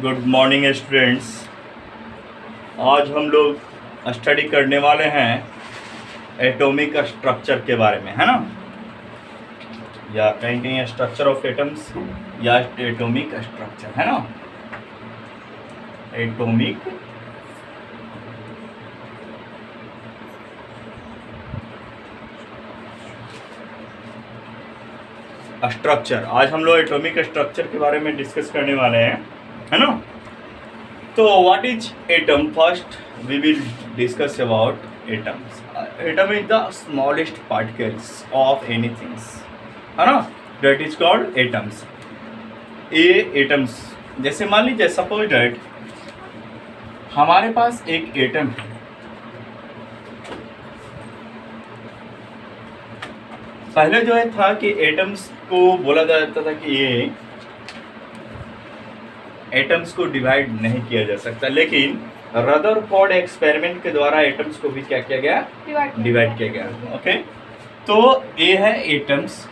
Good morning students. आज हम लोग स्टडी करने वाले हैं एटॉमिक स्ट्रक्चर के बारे में, है ना, या कहीं कहीं स्ट्रक्चर ऑफ एटम्स या एटॉमिक स्ट्रक्चर, है ना। एटॉमिक स्ट्रक्चर, आज हम लोग एटॉमिक स्ट्रक्चर के बारे में डिस्कस करने वाले हैं, है ना। तो what is atom? First we will discuss about atoms. Atom is the smallest particles of anythings, है ना, दैट इज कॉल्ड एटम्स। ये एटम्स, जैसे मान लीजिए सपोज दैट हमारे पास एक एटम है। पहले जो है था कि एटम्स को बोला जाता था कि ये एटम्स को डिवाइड नहीं किया जा सकता, लेकिन रदरफोर्ड एक्सपेरिमेंट के द्वारा एटम्स को भी क्या किया गया? डिवाइड किया गया। ओके, तो ये है एटम्स।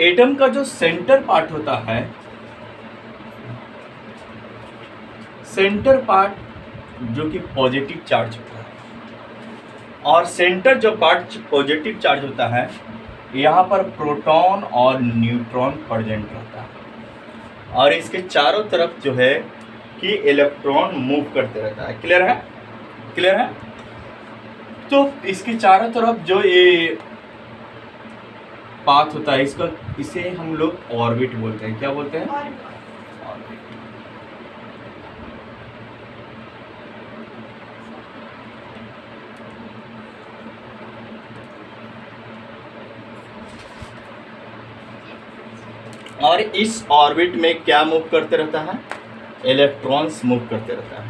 एटम का जो सेंटर पार्ट होता है, सेंटर पार्ट जो कि पॉजिटिव चार्ज होता है, और सेंटर जो पार्ट पॉजिटिव चार्ज होता है, यहाँ पर प्रोटॉन और न्यूट्रॉन प्रेजेंट रहता है, और इसके चारों तरफ जो है कि इलेक्ट्रॉन मूव करते रहता है। क्लियर है? क्लियर है? तो इसके चारों तरफ जो ये पाथ होता है, इसका इसे हम लोग ऑर्बिट बोलते हैं। क्या बोलते हैं? ऑर्बिट। और इस ऑर्बिट में क्या मूव करते रहता है? इलेक्ट्रॉन्स मूव करते रहता है।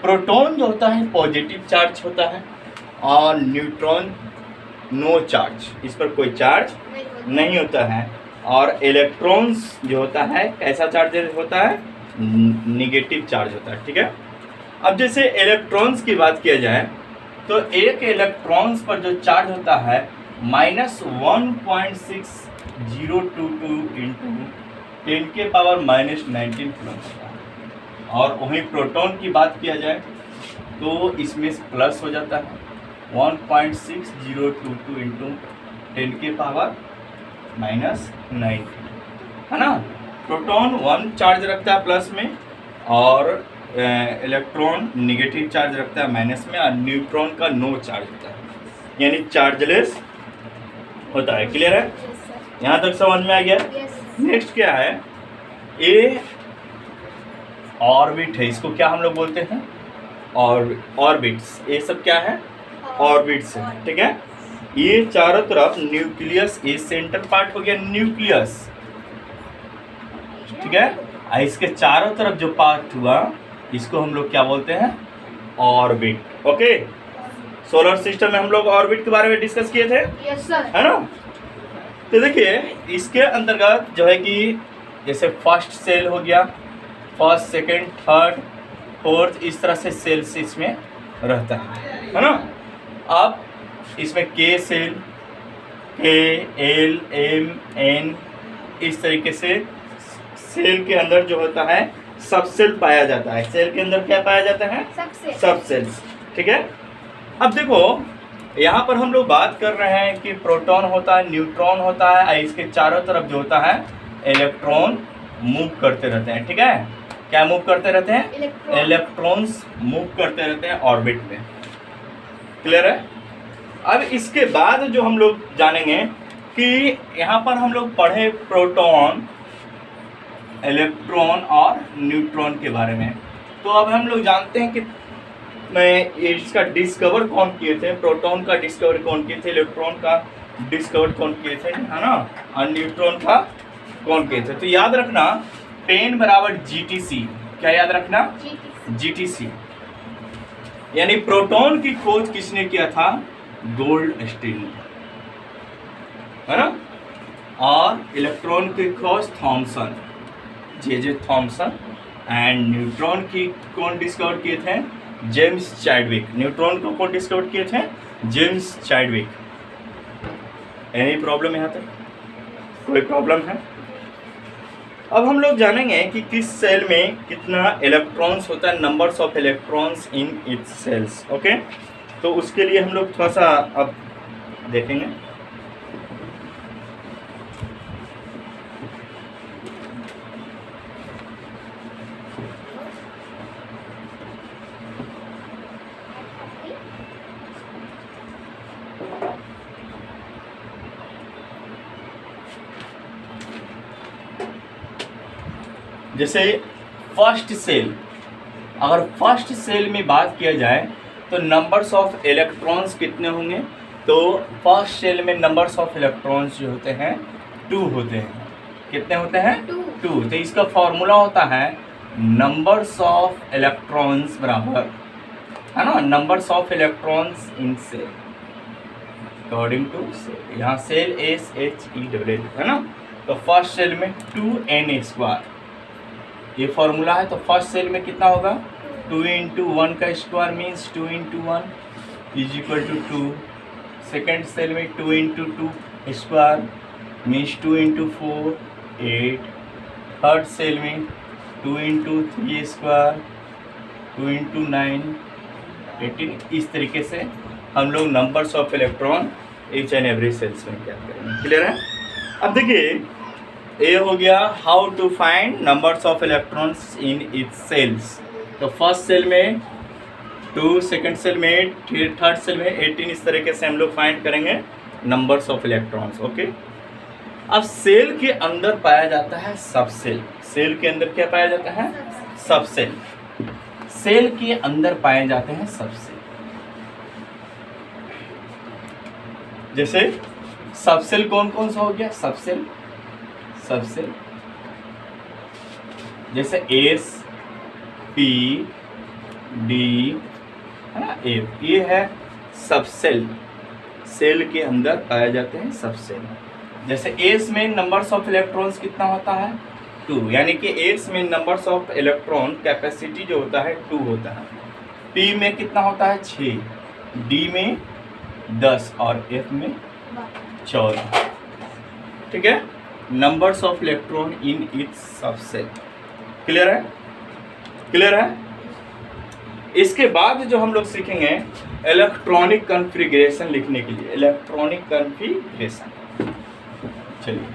प्रोटॉन जो होता है पॉजिटिव चार्ज होता है, और न्यूट्रॉन नो चार्ज, इस पर कोई चार्ज नहीं होता है। और इलेक्ट्रॉन्स जो होता है कैसा चार्ज होता है? निगेटिव चार्ज होता है। ठीक है। अब जैसे इलेक्ट्रॉन्स की बात किया जाए तो एक इलेक्ट्रॉन्स पर जो चार्ज होता है -1.6022 इंटू 10⁻⁻19 कूलम होता है। और वहीं प्रोटॉन की बात किया जाए तो इसमें प्लस हो जाता है 1.6022 इंटू 10⁻⁻19, है ना। प्रोटॉन 1 चार्ज रखता है प्लस में, और इलेक्ट्रॉन निगेटिव चार्ज रखता है माइनस में, और न्यूट्रॉन का नो चार्ज होता है, यानी चार्जलेस होता है। क्लियर है? यहाँ तक समझ में आ गया? नेक्स्ट क्या है? ये ऑर्बिट है, इसको क्या हम लोग बोलते हैं? ऑर्बिट्स। ये सब क्या है? ऑर्बिट्स है। ठीक है। ये चारों तरफ न्यूक्लियस, ये सेंटर पार्ट हो गया न्यूक्लियस। ठीक है। इसके चारों तरफ जो पार्ट हुआ, इसको हम लोग क्या बोलते हैं? ऑर्बिट। ओके, सोलर सिस्टम में हम लोग ऑर्बिट के बारे में डिस्कस किए थे। Yes sir. है ना। तो देखिए इसके अंतर्गत जो है कि जैसे फर्स्ट सेल हो गया, फर्स्ट, सेकंड, थर्ड, फोर्थ, इस तरह से सेल्स इसमें रहता है ना। अब इसमें के सेल, के, एल, एम, एन, इस तरीके से सेल के अंदर जो होता है सब सेल पाया जाता है। सेल के अंदर क्या पाया जाता है? सब सेल्स। ठीक है। अब देखो यहाँ पर हम लोग बात कर रहे हैं कि प्रोटॉन होता है, न्यूट्रॉन होता है, इसके चारों तरफ जो होता है इलेक्ट्रॉन मूव करते रहते हैं। ठीक है। क्या मूव करते रहते हैं? इलेक्ट्रॉन्स मूव करते रहते हैं ऑर्बिट में। क्लियर है? अब इसके बाद जो हम लोग जानेंगे कि यहाँ पर हम लोग पढ़े प्रोटॉन, इलेक्ट्रॉन और न्यूट्रॉन के बारे में। तो अब हम लोग जानते हैं कि इसका डिस्कवर कौन किए थे? प्रोटॉन का डिस्कवर कौन किए थे? इलेक्ट्रॉन का डिस्कवर कौन किए थे, है ना, और न्यूट्रॉन का कौन किए थे? तो याद रखना 10 बराबर GTC। क्या याद रखना? GTC। यानी प्रोटॉन की खोज किसने किया था? गोल्डस्टीन, है ना। और इलेक्ट्रॉन की खोज Thomson, J Thomson. And neutron की कौन डिस्कवर किए थे? James Chadwick. न्यूट्रॉन को कौन डिस्कवर किए थे? James Chadwick. एनी प्रॉब्लम यहाँ तक? कोई प्रॉब्लम है? अब हम लोग जानेंगे कि किस सेल में कितना इलेक्ट्रॉन्स होता है, numbers of electrons in its shells. Okay, तो उसके लिए हम लोग थोड़ा सा अब देखेंगे। जैसे फर्स्ट सेल, अगर फर्स्ट सेल में बात किया जाए तो नंबर्स ऑफ इलेक्ट्रॉन्स कितने होंगे, तो फर्स्ट सेल में नंबर्स ऑफ इलेक्ट्रॉन्स जो होते हैं 2 होते हैं। कितने होते हैं? 2। तो इसका फॉर्मूला होता है नंबर्स ऑफ इलेक्ट्रॉन्स बराबर, है ना, numbers of electrons in shell according to shell. यहाँ सेल SHEL है ना, तो फर्स्ट सेल में 2n², ये फॉर्मूला है। तो फर्स्ट सेल में कितना होगा? 2 × 1 का square means 2 × 1 is equal to 2। Second shell में 2 × 2 स्क्वायर मीन्स 2 × 4 8। थर्ड सेल में 2 × 3 स्क्वायर 2 × 9 18। इस तरीके से हम लोग numbers of electron each and every shells में क्या करेंगे। क्लियर है? अब देखिए, ये हो गया how to find numbers of electrons in its shells. तो फर्स्ट सेल में 2, सेकंड सेल में 8, थर्ड सेल में 18। इस तरीके से हम लोग फाइंड करेंगे नंबर्स ऑफ इलेक्ट्रॉन्स। ओके, अब सेल के अंदर पाया जाता है सब सेल। सेल के अंदर क्या पाया जाता है? सब सेल। सेल के अंदर पाए जाते हैं सब सेल। जैसे सब सेल कौन कौन सा हो गया? सब सेल जैसे S P D है ना, F, ये है सब सेल। सेल के अंदर पाए जाते हैं सब सेल। जैसे S में नंबर्स ऑफ इलेक्ट्रॉन्स कितना होता है? 2, यानी कि S में नंबर्स ऑफ इलेक्ट्रॉन कैपेसिटी जो होता है 2 होता है। P में कितना होता है? 6, D में 10 और F में 14। ठीक है, numbers of electron in its सब सेल। क्लियर है? क्लियर है? इसके बाद जो हम लोग सीखेंगे इलेक्ट्रॉनिक कॉन्फ़िगरेशन लिखने के लिए। इलेक्ट्रॉनिक कॉन्फ़िगरेशन, चलिए,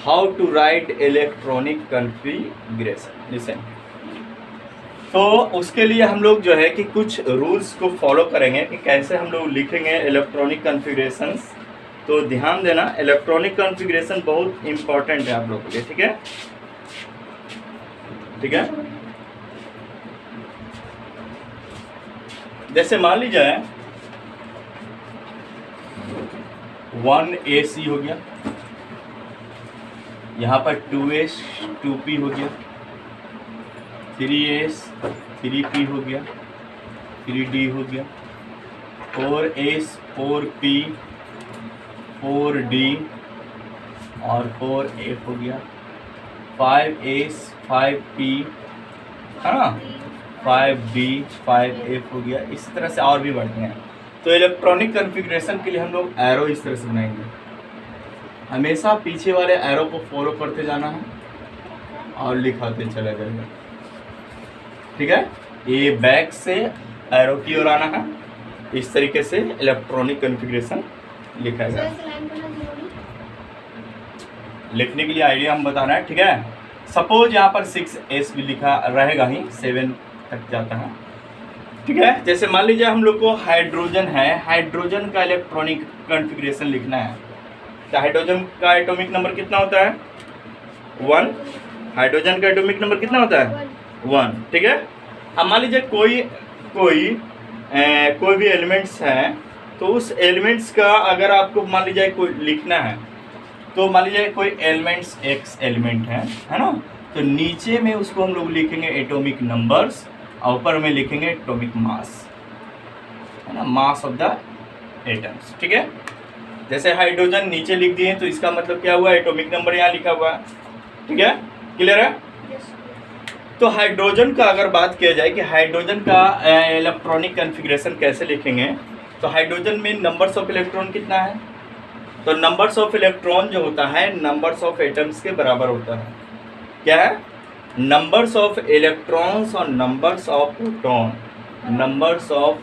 how to write electronic configuration. Listen, तो उसके लिए हम लोग जो है कि कुछ रूल्स को फॉलो करेंगे कि कैसे हम लोग लिखेंगे इलेक्ट्रॉनिक कॉन्फ़िगरेशंस। तो ध्यान देना, इलेक्ट्रॉनिक कॉन्फ़िगरेशन बहुत इंपॉर्टेंट है आप लोग के लिए। ठीक है? ठीक है, जैसे मान लीजिए 1AC हो गया, यहाँ पर 2S 2P हो गया, 3S 3P हो गया, 3D हो गया, 4S 4P 4D और 4F हो गया, 5S 5P है ना, 5D 5F हो गया। इस तरह से और भी बढ़ते हैं। तो इलेक्ट्रॉनिक कॉन्फ़िगरेशन के लिए हम लोग एरो इस तरह से बनाएंगे। हमेशा पीछे वाले एरो को फॉलो करते जाना है और लिखाते चला जाएगा। ठीक है, ये बैक से एरो की ओर आना है। इस तरीके से इलेक्ट्रॉनिक कॉन्फ़िगरेशन लिखा जाए। लिखने के लिए आइडिया हम बता रहे हैं। ठीक है, सपोज यहाँ पर 6S भी लिखा रहेगा ही, 7 तक जाता है। ठीक है, जैसे मान लीजिए हम लोग को हाइड्रोजन है, हाइड्रोजन का इलेक्ट्रॉनिक कॉन्फ़िगरेशन लिखना है। तो हाइड्रोजन का एटॉमिक नंबर कितना होता है? 1। हाइड्रोजन का एटॉमिक नंबर कितना होता है? 1। ठीक है, अब मान लीजिए कोई भी एलिमेंट्स है, तो उस एलिमेंट्स का अगर आपको मान लीजिए कोई लिखना है, तो मान लीजिए कोई एलिमेंट्स X एलिमेंट है ना, तो नीचे में उसको हम लोग लिखेंगे एटॉमिक नंबर्स और ऊपर में लिखेंगे एटॉमिक मास, है ना, मास ऑफ द एटम्स। ठीक है, जैसे हाइड्रोजन नीचे लिख दिए तो इसका मतलब क्या हुआ? एटॉमिक नंबर यहाँ लिखा हुआ है। ठीक है, क्लियर है? तो हाइड्रोजन का अगर बात किया जाए कि हाइड्रोजन का इलेक्ट्रॉनिक कॉन्फ़िगरेशन कैसे लिखेंगे, तो हाइड्रोजन में नंबर्स ऑफ इलेक्ट्रॉन कितना है? तो नंबर्स ऑफ इलेक्ट्रॉन जो होता है नंबर्स ऑफ एटम्स के बराबर होता है। क्या है? नंबर्स ऑफ इलेक्ट्रॉन्स और numbers of proton, numbers of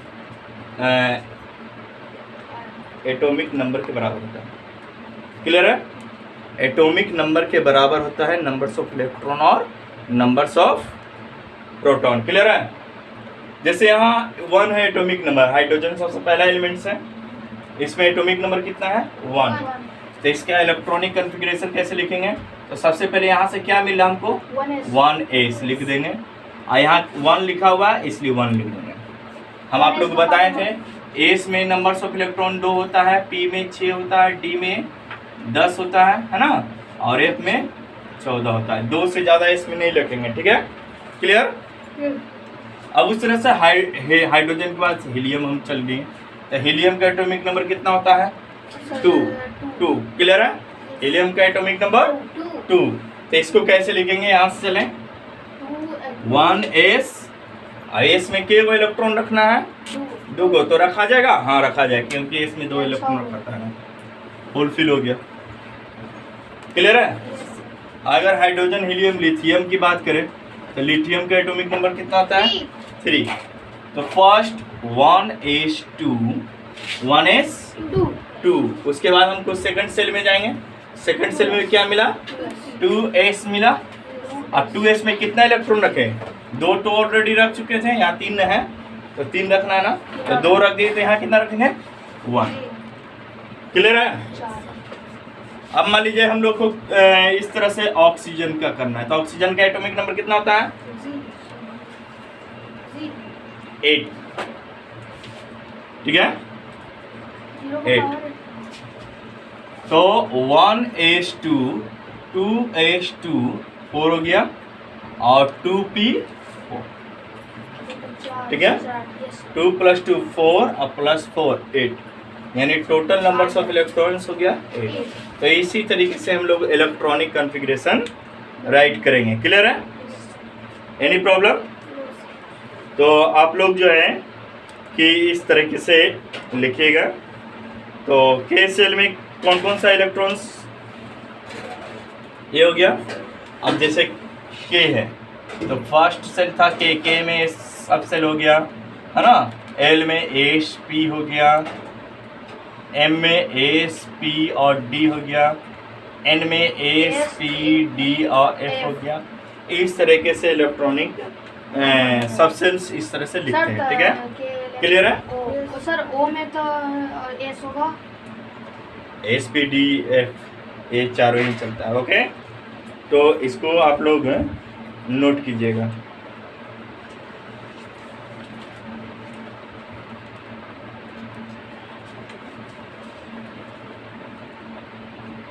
atomic number के बराबर होता है। क्लियर है? एटॉमिक नंबर के बराबर होता है नंबर्स ऑफ इलेक्ट्रॉन और नंबर्स ऑफ प्रोटॉन। क्लियर है? जैसे यहाँ 1 है एटॉमिक नंबर, हाइड्रोजन सबसे पहला एलिमेंट्स है, इसमें एटॉमिक नंबर कितना है? 1। तो इसका इलेक्ट्रॉनिक कॉन्फ़िगरेशन कैसे लिखेंगे? तो सबसे पहले यहाँ से क्या मिला हमको? 1s लिख देंगे। और यहाँ 1 लिखा हुआ है इसलिए 1 लिख देंगे। हम आप लोग बताए थे एस में नंबर्स ऑफ इलेक्ट्रॉन 2 होता है, पी में 6 होता है, डी में 10 होता है ना, और एफ में 14 होता है। 2 से ज़्यादा इसमें नहीं लिखेंगे। ठीक है? क्लियर? अब उस तरह से हाइड्रोजन के बाद हीलियम हम चल गए। तो हीलियम का एटॉमिक नंबर कितना होता है? 2। क्लियर है? हीलियम का एटॉमिक नंबर 2। तो इसको कैसे लिखेंगे? यहाँ से चलें 1s, एस में के गो इलेक्ट्रॉन रखना है? 2 गो। तो रखा जाएगा? हाँ रखा जाएगा, क्योंकि इसमें 2 इलेक्ट्रॉन रखा है। होल फिल हो गया। क्लियर है? अगर हाइड्रोजन हीलियम लिथियम की बात करें तो लिथियम का एटॉमिक नंबर कितना होता है? 3। तो फर्स्ट 1s2, 1s2। उसके बाद हमको सेकंड सेल में जाएंगे। सेकंड सेल में क्या मिला? 2s मिला। अब 2s में कितना इलेक्ट्रॉन रखे? 2 तो ऑलरेडी रख चुके थे, यहाँ 3 है तो 3 रखना है ना, तो 2 रख दिए, तो यहाँ कितना रखेंगे? 1। क्लियर है? अब मान लीजिए हम लोग को इस तरह से ऑक्सीजन का करना है। तो ऑक्सीजन का एटॉमिक नंबर कितना होता है? 8। ठीक है? 8। तो 1s2, 2s2, 4 हो गया, और 2p4। ठीक है? 2 + 2 4 और +4 8, यानी टोटल नंबर्स ऑफ इलेक्ट्रॉन्स हो गया 8। तो इसी तरीके से हम लोग इलेक्ट्रॉनिक कॉन्फ़िगरेशन राइट करेंगे। क्लियर है? Any problem? तो आप लोग जो है कि इस तरीके से लिखिएगा। तो के सेल में कौन कौन सा इलेक्ट्रॉन्स? ये हो गया। अब जैसे के है तो फर्स्ट सेल था के में सब सेल हो गया है ना। एल में एस पी हो गया, एम में एस पी और डी हो गया, एन में एस पी डी और एफ हो गया। इस तरीके से इलेक्ट्रॉनिक सब सेल्स इस तरह से लिखते हैं। ठीक है? क्लियर है? सर ओ में तो एस होगा, एस पी डी एफ, ये चारों ही चलता है। ओके, तो इसको आप लोग नोट कीजिएगा।